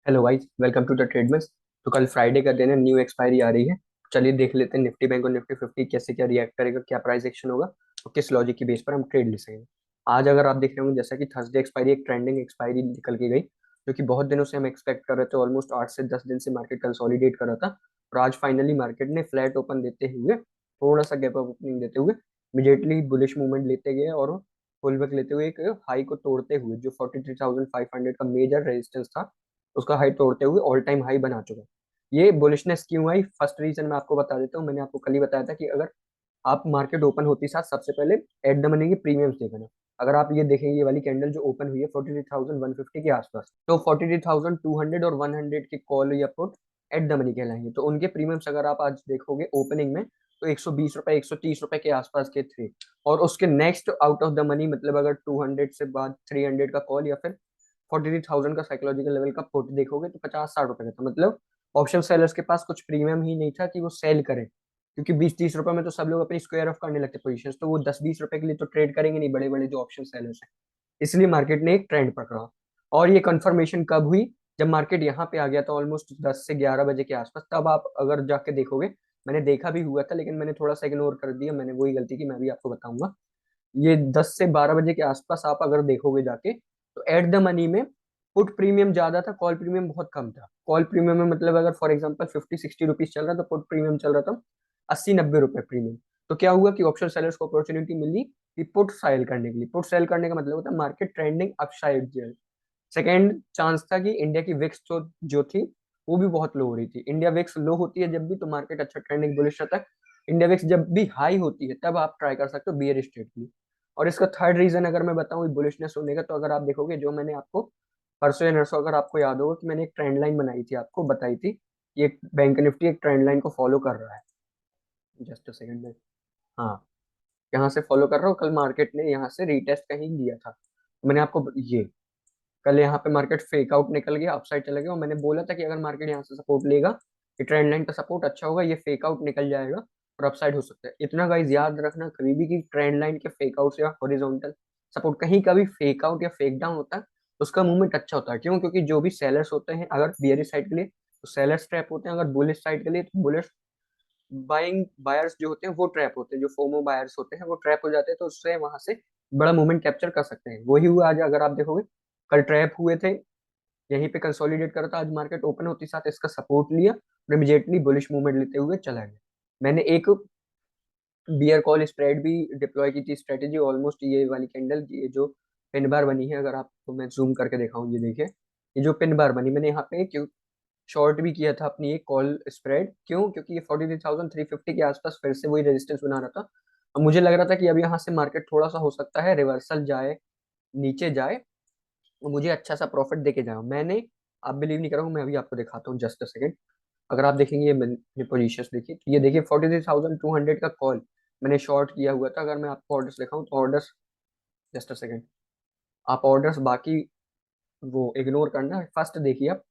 Hello guys, welcome to the trademan. तो कल Friday का दिन है, न्यू एक्सपायरी आ रही है। चलिए देख लेते हैं निफ्टी बैंक और निफ्टी 50 कैसे क्या रिएक्ट करेगा, क्या प्राइस एक्शन होगा और किस लॉजिक की बेस पर हम ट्रेड ले सकेंगे। आज अगर आप देख रहे होंगे, जैसा कि थर्सडे एक्सपायरी एक ट्रेंडिंग एक्सपायरी निकल के गई, जो कि बहुत दिनों से हम एक्सपेक्ट कर रहे थे। ऑलमोस्ट 8 से 10 दिन से मार्केट कंसोलिडेट कर रहा था और आज फाइनली मार्केट ने फ्लैट ओपन देते हुए, थोड़ा सा गैप अप ओपनिंग देते हुए, इमीडिएटली बुलिश मूवमेंट लेते गए और पुल बैक लेते हुए एक हाई को तोड़ते हुए, जो 43,500 का मेजर रेजिस्टेंस था, उसका हाई तोड़ते हुए ऑल टाइम हाई बना चुका है। ये बुलिशनेस क्यों आई, फर्स्ट रीजन मैं आपको बता देता हूँ। मैंने आपको कल ही बताया था कि अगर आप मार्केट ओपन होती साथ सबसे पहले एट द मनी की प्रीमियम्स देखना। अगर आप ये देखेंगे, ये वाली कैंडल जो ओपन हुई है 43,150 के आसपास, तो 43,200 और 100 के कॉल या पुट एट द मनी कहलाएंगे। तो उनके प्रीमियम्स अगर आप आज देखोगे ओपनिंग में, तो 120 रुपए 130 रुपए के आसपास के थे। और उसके next out of the money, मतलब अगर 200 से बाद 300 का कॉल या फिर 43,000 का साइकोलॉजिकल लेवल का पुट देखोगे, तो 50-60 रुपए का था। मतलब ऑप्शन सेलर्स के पास कुछ प्रीमियम ही नहीं था कि वो सेल करें, क्योंकि 20-30 रुपए में तो सब लोग अपनी स्क्वायर ऑफ करने लगते पोजीशंस, तो वो 10-20 रुपए के लिए तो ट्रेड करेंगे नहीं बड़े बड़े जो ऑप्शन सेलर्स हैं। इसलिए मार्केट ने एक ट्रेंड पकड़ा। और ये कंफर्मेशन कब हुई? जब मार्केट यहाँ पे आ गया था ऑलमोस्ट 10 से 11 बजे के आसपास। तब आप अगर जाके देखोगे, मैंने देखा भी हुआ था लेकिन मैंने थोड़ा सा इग्नोर कर दिया, मैंने वही गलती की, मैं भी आपको बताऊंगा। ये 10 से 12 बजे के आसपास आप अगर देखोगे जाके, तो एट द मनी में पुट प्रीमियम ज्यादा था, कॉल प्रीमियम बहुत कम था। कॉल प्रीमियम में मतलब अगर फॉर एग्जांपल 50-60 रुपीज चल रहा था, तो पुट प्रीमियम चल रहा था 80-90 रुपए प्रीमियम। तो क्या हुआ कि ऑप्शन सेलर्स को अपॉर्चुनिटी मिली कि पुट सेल करने के लिए। पुट सेल करने का मतलब होता है market trending upside. Second chance था कि इंडिया की विक्स जो थी, वो भी बहुत लो हो रही थी। इंडिया विक्स लो होती है जब भी, तो मार्केट अच्छा ट्रेंडिंग बुलिश रहता है। इंडिया विक्स जब भी हाई होती है, तब आप ट्राई कर सकते हो बियर स्ट्रेट के लिए। और इसका थर्ड रीजन अगर मैं बताऊं बुलिशनेस होने का, तो अगर आप देखोगे, जो मैंने आपको परसों या नरसों, अगर आपको याद होगा, कि मैंने एक ट्रेंड लाइन बनाई थी, आपको बताई थी कि एक बैंक निफ्टी एक ट्रेंड लाइन को फॉलो कर रहा है। जस्ट अ सेकंड में, हाँ, यहाँ से फॉलो कर रहा हूँ। कल मार्केट ने यहाँ से रीटेस्ट कहीं लिया था, तो मैंने आपको ये, कल यहाँ पे मार्केट फेक आउट निकल गया, अपसाइड चला गया, और मैंने बोला था कि अगर मार्केट यहाँ से सपोर्ट लेगा, कि ट्रेंड लाइन का सपोर्ट अच्छा होगा, ये फेक आउट निकल जाएगा और अपसाइड हो सकता है। इतना गाइस याद रखना कभी भी, कि ट्रेंड लाइन के फेक आउट या हॉरिजॉन्टल सपोर्ट कहीं का भी फेक आउट या फेक डाउन होता है, तो उसका मूवमेंट अच्छा होता है। क्यों? क्योंकि जो भी सेलर्स होते हैं, अगर बियरिश साइड के लिए तो सेलर्स ट्रैप होते हैं, अगर बुलिश साइड के लिए तो बुलिश बाइंग बायर्स जो होते हैं वो ट्रैप होते हैं, जो फोमो बायर्स होते हैं वो ट्रैप हो जाते हैं, तो उससे वहां से बड़ा मूवमेंट कैप्चर कर सकते हैं। वही हुआ आज, अगर आप देखोगे, कल ट्रैप हुए थे, यहीं पे कंसोलिडेट करा था, आज मार्केट ओपन होती साथ इसका सपोर्ट लिया और इमीडिएटली बुलिश मूवमेंट लेते हुए चला गया। मैंने एक बियर कॉल स्प्रेड भी डिप्लॉय की थी स्ट्रेटेजी, ऑलमोस्ट ये वाली कैंडल, ये जो पिन बार बनी है, अगर आपको मैं जूम करके दिखाऊं, ये देखिए, ये जो पिन बार बनी, मैंने यहाँ पे क्यों शॉर्ट भी किया था अपनी एक कॉल स्प्रेड। क्यों? क्योंकि ये 43,350 के आसपास फिर से वही रेजिस्टेंस बना रहा था। अब मुझे लग रहा था कि अब यहाँ से मार्केट थोड़ा सा हो सकता है रिवर्सल जाए, नीचे जाए, और मुझे अच्छा सा प्रॉफिट देके जाए। मैंने, आप बिलीव नहीं करोगे, मैं अभी आपको दिखाता हूँ, जस्ट अ सेकंड। अगर आप देखेंगे ये पोजीशंस देखिए, तो ये देखिए 43,200 का कॉल मैंने शॉर्ट किया हुआ था। अगर मैं आपको ऑर्डर्स दिखाऊं, तो ऑर्डर्स, जस्ट अ सेकंड, आप ऑर्डर्स बाकी वो इग्नोर करना, फर्स्ट देखिए आप।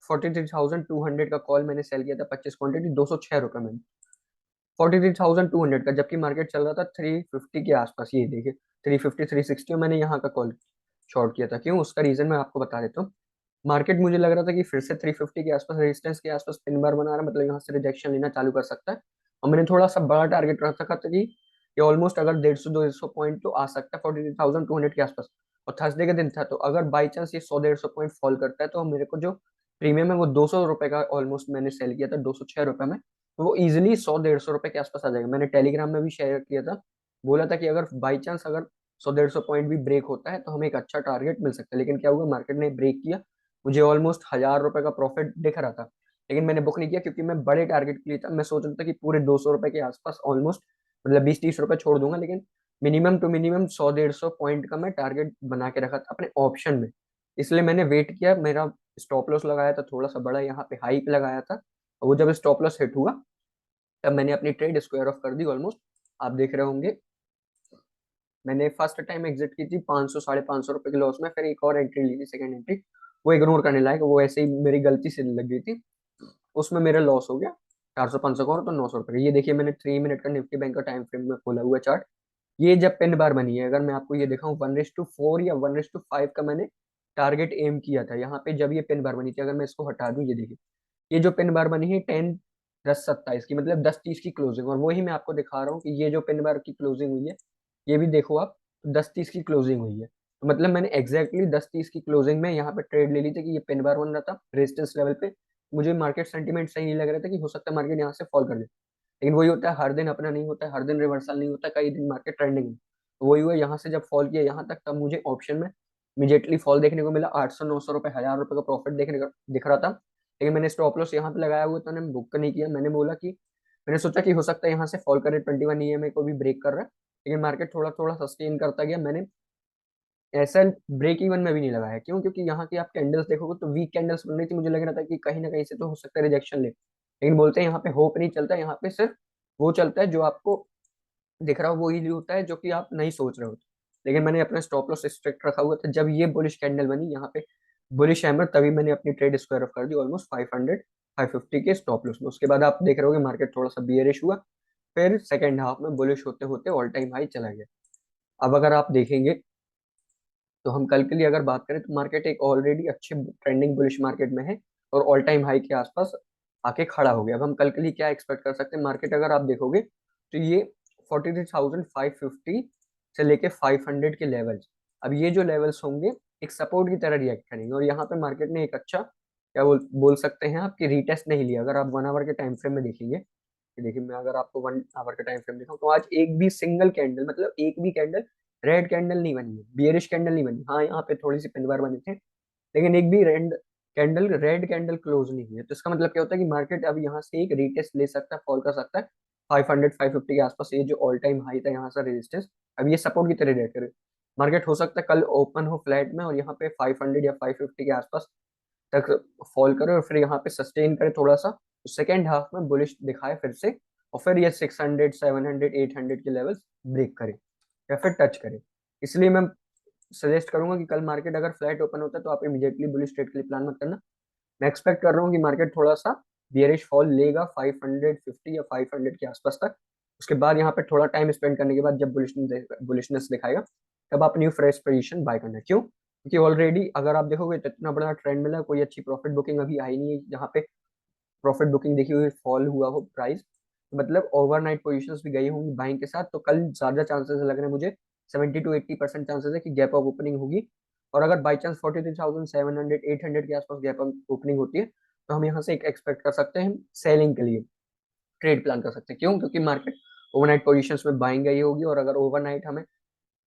43,200 का कॉल मैंने सेल किया था, 25 क्वांटिटी, 206 रुपए में। 43,200 का, जबकि मार्केट चल रहा था 350 के आसपास, ये देखिए 350-360, और मैंने यहाँ का कॉल शॉर्ट किया था। क्यों? उसका रीजन मैं आपको बता देता हूँ। मार्केट, मुझे लग रहा था कि फिर से 350 के आसपास रेजिस्टेंस के आसपास पिन बार बना रहा है, मतलब यहाँ से रिजेक्शन लेना चालू कर सकता है। और मैंने थोड़ा सा बड़ा टारगेट रख रखा था कि ये ऑलमोस्ट अगर 150-200 पॉइंट तो आ सकता है 43,200 के आसपास। और थर्सडे का दिन था, तो अगर बाई चांस ये 100-150 पॉइंट फॉल करता है, तो मेरे को जो प्रीमियम है वो 200 रुपए का ऑलमोस्ट मैंने सेल किया था, 206 रुपए में, तो वो इजिली 100-150 रुपए के आसपास आ जाएगा। मैंने टेलीग्राम में भी शेयर किया था, बोला था कि अगर बाई चांस अगर 100-150 पॉइंट भी ब्रेक होता है, तो हमें एक अच्छा टारगेट मिल सकता है। लेकिन क्या हुआ, मार्केट ने ब्रेक किया, मुझे ऑलमोस्ट 1,000 रुपए का प्रॉफिट दिख रहा था, लेकिन मैंने बुक नहीं किया, क्योंकि मैं बड़े टारगेट के लिए था। मैं सोच रहा था कि पूरे 200 रुपए के आसपास ऑलमोस्ट, मतलब 20-30 रुपए छोड़ दूंगा, लेकिन मिनिमम टू मिनिमम 100-150 पॉइंट का मैं टारगेट बना के रखा था अपने ऑप्शन में। इसलिए मैंने वेट किया, मेरा स्टॉप लॉस लगाया था थोड़ा सा बड़ा, यहाँ पे हाई पे लगाया था, और वो जब स्टॉप लॉस हिट हुआ, तब मैंने अपनी ट्रेड स्क्वायर ऑफ कर दी ऑलमोस्ट। आप देख रहे होंगे, मैंने फर्स्ट टाइम एग्जिट की थी 500-550 रुपए के लॉस में, फिर एक और एंट्री ली थी, सेकंड एंट्री, वो इग्नोर करने लायक, वो ऐसे ही मेरी गलती से लग गई थी, उसमें मेरा लॉस हो गया 400-500 का, और तो 900 रुपये। ये देखिए, मैंने 3 मिनट का निफ्टी बैंक का टाइम फ्रेम में खोला हुआ चार्ट। ये जब पिन बार बनी है, अगर मैं आपको ये दिखाऊं 1:4 या 1:5 का मैंने टारगेट एम किया था यहाँ पे जब ये पिन बार बनी थी। अगर मैं इसको हटा दूं, ये देखिए, ये जो पिन बार बनी है 10 10 27 की, मतलब 10 30 की क्लोजिंग, और वही मैं आपको दिखा रहा हूँ कि ये जो पिन बार की क्लोजिंग हुई है, ये भी देखो आप, 10 30 की क्लोजिंग हुई है। तो मतलब मैंने एग्जैक्टली 10 30 की क्लोजिंग में यहाँ पे ट्रेड ले ली थी कि ये पिन बार बन रहा था रेजिस्टेंस लेवल पे। मुझे मार्केट सेंटीमेंट सही नहीं लग रहा था कि हो सकता है मार्केट यहाँ से फॉल कर दे, लेकिन वही होता है, हर दिन अपना नहीं होता है, हर दिन रिवर्सल नहीं होता, कई दिन मार्केट ट्रेंडिंग में। तो वही हुआ, यहाँ से जब फॉल किया यहाँ तक, तब मुझे ऑप्शन में इमीडिएटली फॉल देखने को मिला, 800 900 रुपये, 1000 रुपये का प्रॉफिट देखने का दिख रहा था। लेकिन मैंने स्टॉप लॉस यहाँ पे लगाया हुआ, तो मैंने बुक नहीं किया। मैंने बोला कि मैंने सोचा कि हो सकता है यहाँ से फॉल करे, 21 ईएमए को भी ब्रेक कर रहा है, लेकिन मार्केट थोड़ा थोड़ा सस्टेन करता गया। मैंने ऐसा ब्रेक इवन में भी नहीं लगाया, क्यों? क्योंकि यहाँ की आप कैंडल्स देखोगे तो वीक कैंडल्स बन रही थी, मुझे लग रहा था कि कहीं ना कहीं से तो हो सकता है रिजेक्शन ले, लेकिन बोलते हैं यहाँ पे होप नहीं चलता, यहाँ पे सिर्फ वो चलता है जो आपको दिख रहा हो, वो ही होता है जो कि आप नहीं सोच रहे हो। लेकिन मैंने अपना स्टॉप लॉस स्ट्रिक्ट रखा हुआ था। जब ये बुलिश कैंडल बनी यहाँ पे, बुलिश हैमर, तभी मैंने अपनी ट्रेड स्क्वायर ऑफ कर दी ऑलमोस्ट 500 550 के स्टॉप लॉस में। उसके बाद आप देख रहे होगे मार्केट थोड़ा सा बियरिश हुआ, फिर सेकेंड हाफ में बुलिश होते होते ऑल टाइम हाई चला गया। अब अगर आप देखेंगे तो हम कल के लिए अगर बात करें, तो मार्केट एक ऑलरेडी अच्छे ट्रेंडिंग बुलिश मार्केट में है और ऑल टाइम हाई के आसपास आके खड़ा हो गया। अब हम कल के लिए क्या एक्सपेक्ट कर सकते हैं? मार्केट अगर आप देखोगे तो ये 43,550 से लेके 500 के लेवल्स, अब ये जो लेवल्स होंगे एक सपोर्ट की तरह रिएक्ट करेंगे, और यहाँ पे मार्केट ने एक अच्छा क्या बोल सकते हैं आपकी रीटेस्ट नहीं लिया। अगर आप 1 आवर के टाइम फ्रेम में देखेंगे, कि देखिए मैं अगर आपको 1 आवर का टाइम फ्रेम दिखाऊं, तो आज एक भी सिंगल कैंडल, मतलब एक भी कैंडल रेड कैंडल नहीं बनी है, बियरिश कैंडल नहीं बनी। हाँ, यहाँ पे थोड़ी सी पिन बार बने थे, लेकिन एक भी रेड कैंडल क्लोज नहीं हुई है। तो इसका मतलब क्या होता है कि मार्केट अब यहाँ से एक रीटेस्ट ले सकता है, फॉल कर सकता है 500 550 के आसपास। ये जो ऑल टाइम हाई था यहाँ से रेजिस्टेंस, अब ये सपोर्ट की तरह रेट करे। मार्केट हो सकता है कल ओपन हो फ्लैट में और यहाँ पे 500 या 550 के आसपास तक फॉल करे, और फिर यहाँ पे सस्टेन करे थोड़ा सा, तो सेकेंड हाफ में बुलिश दिखाए फिर से, और फिर ये 600 700 800 के लेवल्स ब्रेक करे या फिर टच करे। इसलिए मैं सजेस्ट करूंगा कि कल मार्केट अगर फ्लैट ओपन होता है तो आप इमीडिएटली बुलिश ट्रेड के लिए प्लान मत करना। मैं एक्सपेक्ट कर रहा हूँ कि मार्केट थोड़ा सा बियरिश फॉल लेगा 550 या 500 के आसपास तक। उसके बाद यहाँ पे थोड़ा टाइम स्पेंड करने के बाद जब बुलिशनेस दिखाएगा, तब आप न्यू फ्रेश पोजीशन बाय करना। क्यों? क्योंकि ऑलरेडी अगर आप देखोगे तो इतना बड़ा ट्रेंड मिला, कोई अच्छी प्रॉफिट बुकिंग अभी आई नहीं है जहाँ पे प्रॉफिट बुकिंग देखी हुई फॉल हुआ हो प्राइस, तो मतलब ओवरनाइट पोजीशंस भी गई होंगी बाइंग के साथ। तो कल ज्यादा चांसेस लग रहे हैं मुझे, 70 to 80% चांसेस है कि गैप अप ओपनिंग होगी। और अगर बाई चांस 43,700 800 के आसपास गैप अप ओपनिंग होती है, तो हम यहाँ से एक एक्सपेक्ट कर सकते हैं सेलिंग के लिए ट्रेड प्लान कर सकते हैं। क्यों? क्योंकि मार्केट ओवरनाइट पोजीशंस में बाइंग गई होगी, और अगर ओवरनाइट हमें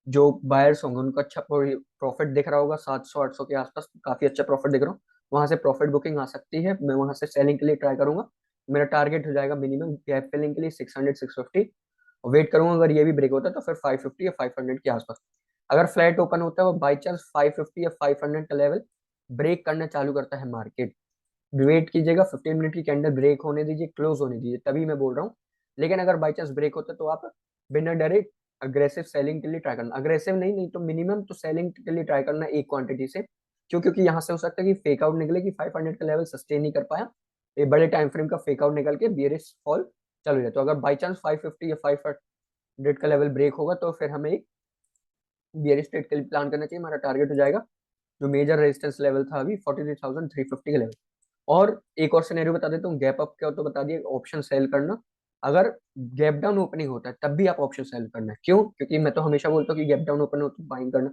जो बायर्स होंगे उनको अच्छा प्रॉफिट दिख रहा होगा 700 800 के आसपास, काफी अच्छा प्रॉफिट दिख रहा हो, वहां से प्रॉफिट बुकिंग आ सकती है। मैं वहां से सेलिंग के लिए ट्राई करूंगा। मेरा टारगेट हो जाएगा मिनिमम गैप फिलिंग के लिए 600 650, और वेट करूंगा अगर ये भी ब्रेक होता है तो फिर 550 या 500 के आसपास। अगर फ्लैट ओपन होता है और बाई चांस 550 या 500 का लेवल ब्रेक करना चालू करता है मार्केट, वेट कीजिएगा, 15 मिनट की कैंडल ब्रेक होने दीजिए, क्लोज होने दीजिए, तभी मैं बोल रहा हूँ। लेकिन अगर बाई चांस ब्रेक होता है तो आप बिना डरे अग्रेसिव सेलिंग के लिए ट्राई करना। अग्रेसिव नहीं, नहीं तो मिनिमम तो सेलिंग के लिए ट्राई करना एक क्वांटिटी से। क्यों? क्योंकि यहाँ से हो सकता है कि फेक आउट निकले कि 500 का लेवल सस्टेन नहीं कर पाया, ये बड़े टाइम फ्रेम का फेक आउट निकल के बियरिश फॉल चालू जाए। तो अगर बाई चांस 550 या 500 का लेवल ब्रेक होगा, तो फिर हमें एक बियरिश ट्रेड के लिए प्लान करना चाहिए। हमारा टारगेट हो जाएगा जो मेजर रेजिस्टेंस लेवल था अभी 43,350 का लेवल। और एक और सिनेरियो बता देता हूँ, गैप अप क्या, तो बता दिए ऑप्शन सेल करना। अगर गैप डाउन ओपनिंग होता है तब भी आप ऑप्शन सेल करना है। क्यों? क्योंकि मैं तो हमेशा बोलता हूँ कि गैप डाउन ओपन हो तो बाइंग करना।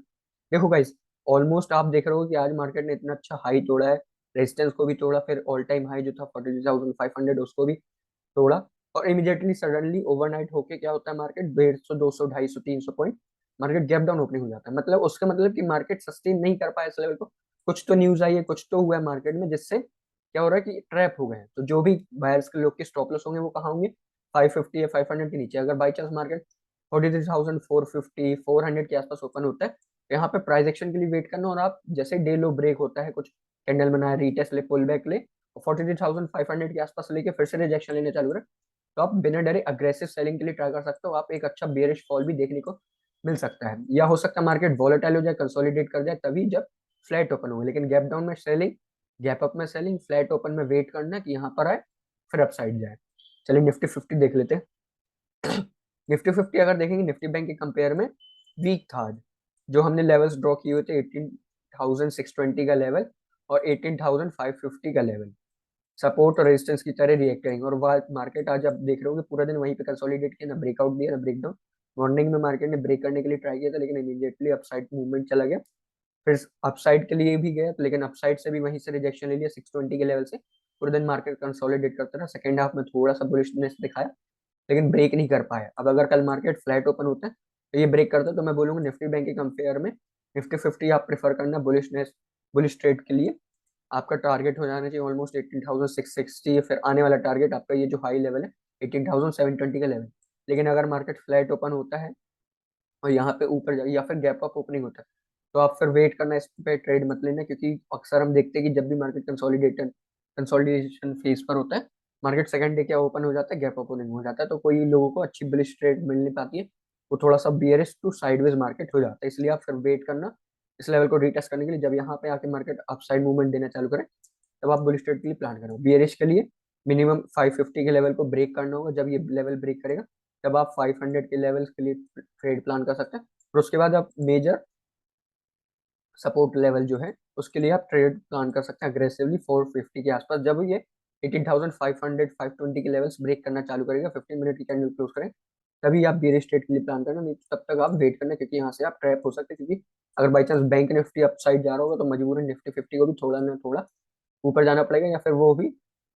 देखो गाइस, ऑलमोस्ट आप देख रहे हो कि आज मार्केट ने इतना अच्छा हाई तोड़ा है, रेजिस्टेंस को भी तोड़ा, फिर ऑल टाइम हाई जो था 43,500 उसको भी तोड़ा, और इमीडिएटली सडनली ओवरनाइट होके क्या होता है, market 150 200 250 300 point market gap down opening हो जाता है। मतलब उसका मतलब कि मार्केट सस्टेन नहीं कर पाया इस लेवल को। कुछ तो न्यूज आई है, कुछ तो हुआ है मार्केट में, जिससे क्या हो रहा है कि ट्रैप हो गए हैं। तो जो भी बायर्स के लोग के स्टॉप लॉस होंगे वो कहाँ होंगे? 550 या 500 के नीचे। अगर बाई चांस मार्केट 43,450 के आसपास ओपन होता है, तो यहाँ पे प्राइस एक्शन के लिए वेट करना, और आप जैसे डे लो ब्रेक होता है, कुछ कैंडल बनाया, रीटेस्ट ले, पुल बैक ले, और 43,500 के आसपास लेके फिर से रिजेक्शन लेने चालू करें, तो आप बिना डरे अग्रेसिव सेलिंग के लिए ट्राई कर सकते हो। आप एक अच्छा बेयरिश फॉल भी देखने को मिल सकता है, या हो सकता है मार्केट वॉलेटाइल हो जाए, कंसोलिडेट कर जाए, तभी जब फ्लैट ओपन हो। लेकिन गैप डाउन में सेलिंग, गैप अप में सेलिंग, फ्लैट ओपन में वेट करना कि यहाँ पर आए फिर अपसाइड जाए। चलिए निफ्टी 50 देख लेते हैं। निफ्टी 50 अगर देखेंगे निफ्टी बैंक के कंपेयर में वीक था आज। जो हमने लेवल्स ड्रॉ किए हुए थे 18,620 का लेवल और 18,550 का लेवल सपोर्ट और रेजिस्टेंस की तरह रिएक्ट करेंगे। और मार्केट आज आप देख रहे हो कि पूरा दिन वहीं पे कंसोलिडेट किया, ना ब्रेकआउट दिया ना ब्रेकडाउन। मॉर्निंग में मार्केट ने ब्रेक करने के लिए ट्राई किया था, लेकिन इमीडिएटली अपसाइड मूवमेंट चला गया। फिर अपसाइड के लिए भी गया, लेकिन अपसाइड से भी वहीं से रिजेक्शन ले लिया 620 के लेवल से। पूरे दिन मार्केट कंसोलिडेट करता रहा, सेकंड हाफ में थोड़ा सा बुलिशनेस दिखाया, लेकिन ब्रेक नहीं कर पाया। अब अगर कल मार्केट फ्लैट ओपन होता है तो ये ब्रेक करता है, तो मैं बोलूंगा निफ्टी बैंक के कंपेयर में निफ्टी 50 आप प्रेफर करना बुलिशनेस, बुलिश ट्रेड के लिए। आपका टारगेट हो जाना चाहिए ऑलमोस्ट 18,660, फिर आने वाला टारगेट आपका ये जो हाई लेवल है 18,720 का लेवल। लेकिन अगर मार्केट फ्लैट ओपन होता है और यहाँ पे ऊपर जाए या फिर गैप अप ओपनिंग होता है, तो आप फिर वेट करना, इस पे ट्रेड मत लेना, क्योंकि अक्सर हम देखते हैं कि जब भी मार्केट कंसोलिडेशन फेज पर होता है, मार्केट सेकंड डे क्या ओपन हो जाता है, गैप ओपनिंग हो जाता है, तो कोई लोगों को अच्छी बुलिश ट्रेड मिल नहीं पाती है, वो थोड़ा सा बियरिश टू साइडवेज मार्केट हो जाता है। इसलिए आप फिर वेट करना इस लेवल को रीटेस्ट करने के लिए। जब यहाँ पे आके मार्केट अपसाइड मूवमेंट देना चालू करे, तब आप बुलिश ट्रेड के लिए प्लान करो। बियरिश के लिए मिनिमम 550 के लेवल को ब्रेक करना होगा। जब ये लेवल ब्रेक करेगा, तब आप 500 के लेवल के लिए ट्रेड प्लान कर सकते हैं। और उसके बाद आप मेजर सपोर्ट लेवल जो है उसके लिए आप ट्रेड प्लान कर सकते हैं अग्रेसिवली 450 के आसपास। जब ये 18,500 520 के लेवल्स ब्रेक करना चालू करेगा, 15 मिनट की कैंडल क्लोज करें, तभी आप बेरिश ट्रेड के लिए प्लान करना, नहीं तो तब तक आप वेट करना, क्योंकि यहाँ से आप ट्रैप हो सकते हैं। क्योंकि अगर by chance bank Nifty upside जा रहा होगा, तो मजबूरन निफ्टी 50 को भी थोड़ा ना थोड़ा ऊपर जाना पड़ेगा, या फिर वो भी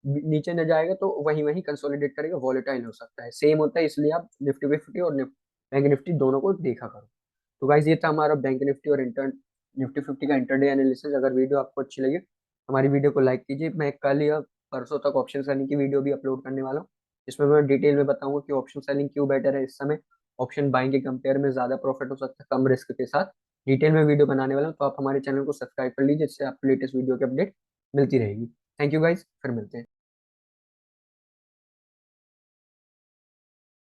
नीचे न जाएगा तो वहीं वहीं कंसोलिडेट करेगा, वॉलेटाइल हो सकता है। सेम होता है, इसलिए आप निफ्टी 50 और बैंक निफ्टी दोनों को देखा करो। तो गाइस ये था हमारा बैंक निफ्टी और इंटर निफ्टी 50 का इंटरडे एनालिसिस। अगर वीडियो आपको अच्छी लगी, हमारी वीडियो को लाइक कीजिए। मैं कल या परसों तक ऑप्शन सेलिंग की वीडियो भी अपलोड करने वाला हूँ, जिसमें मैं डिटेल में बताऊंगा कि ऑप्शन सेलिंग क्यों बेटर है इस समय, ऑप्शन बाइंग के कंपेयर में ज्यादा प्रॉफिट हो सकता है कम रिस्क के साथ। डिटेल में वीडियो बनाने वाला हूँ, तो आप हमारे चैनल को सब्सक्राइब कर लीजिए, जिससे आपको लेटेस्ट वीडियो की अपडेट मिलती रहेगी। थैंक यू गाइस, फिर मिलते हैं।